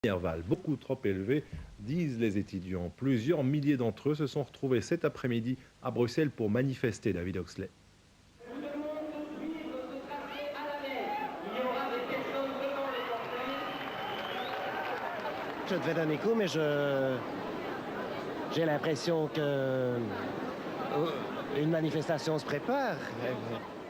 Minerval, beaucoup trop élevé, disent les étudiants. Plusieurs milliers d'entre eux se sont retrouvés cet après-midi à Bruxelles pour manifester, David Oxley. Je devais donner coup, mais j'ai l'impression que une manifestation se prépare.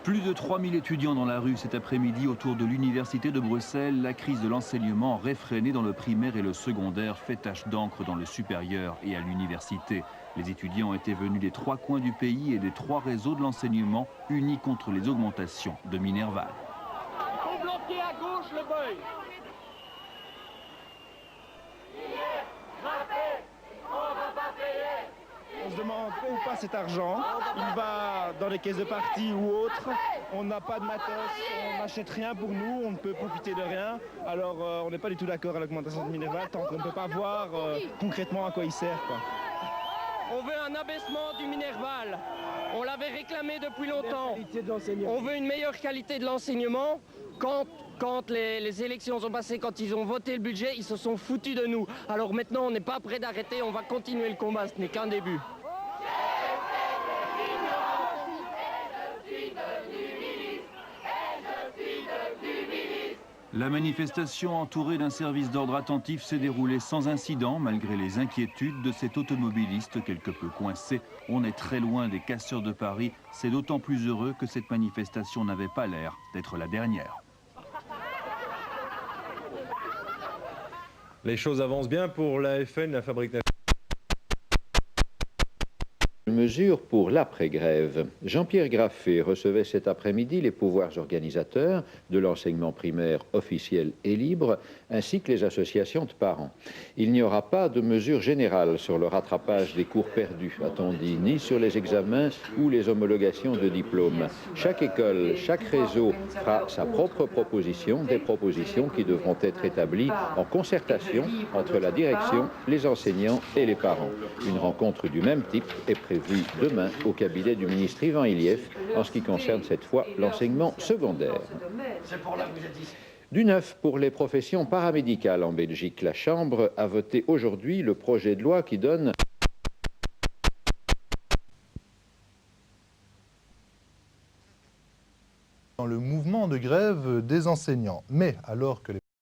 Plus de 3000 étudiants dans la rue cet après-midi autour de l'université de Bruxelles. La crise de l'enseignement réfrénée dans le primaire et le secondaire fait tache d'encre dans le supérieur et à l'université. Les étudiants étaient venus des 3 coins du pays et des 3 réseaux de l'enseignement unis contre les augmentations de Minerval. Ils sont bloqués à gauche, le boy. On se demande où passe cet argent. Il va dans les caisses de parti ou autres. On n'a pas de matos, on n'achète rien pour nous, on ne peut profiter de rien. Alors on n'est pas du tout d'accord à l'augmentation de Minerval tant qu'on ne peut pas voir concrètement à quoi il sert, quoi. On veut un abaissement du Minerval. On l'avait réclamé depuis longtemps. On veut une meilleure qualité de l'enseignement. Quand les élections sont passées, quand ils ont voté le budget, ils se sont foutus de nous. Alors maintenant, on n'est pas prêt d'arrêter, on va continuer le combat, ce n'est qu'un début. La manifestation entourée d'un service d'ordre attentif s'est déroulée sans incident malgré les inquiétudes de cet automobiliste quelque peu coincé. On est très loin des casseurs de Paris. C'est d'autant plus heureux que cette manifestation n'avait pas l'air d'être la dernière. Les choses avancent bien pour la FN, la Fabrique nationale. Mesures pour l'après-grève. Jean-Pierre Graffé recevait cet après-midi les pouvoirs organisateurs de l'enseignement primaire officiel et libre, ainsi que les associations de parents. Il n'y aura pas de mesures générales sur le rattrapage des cours perdus, a-t-on dit, ni sur les examens ou les homologations de diplômes. Chaque école, chaque réseau fera sa propre proposition, des propositions qui devront être établies en concertation entre la direction, les enseignants et les parents. Une rencontre du même type est prévue demain au cabinet du ministre Ivan Iliev en ce qui concerne cette fois l'enseignement secondaire. Du neuf pour les professions paramédicales en Belgique. La Chambre a voté aujourd'hui le projet de loi qui donne dans le mouvement de grève des enseignants. Mais alors que les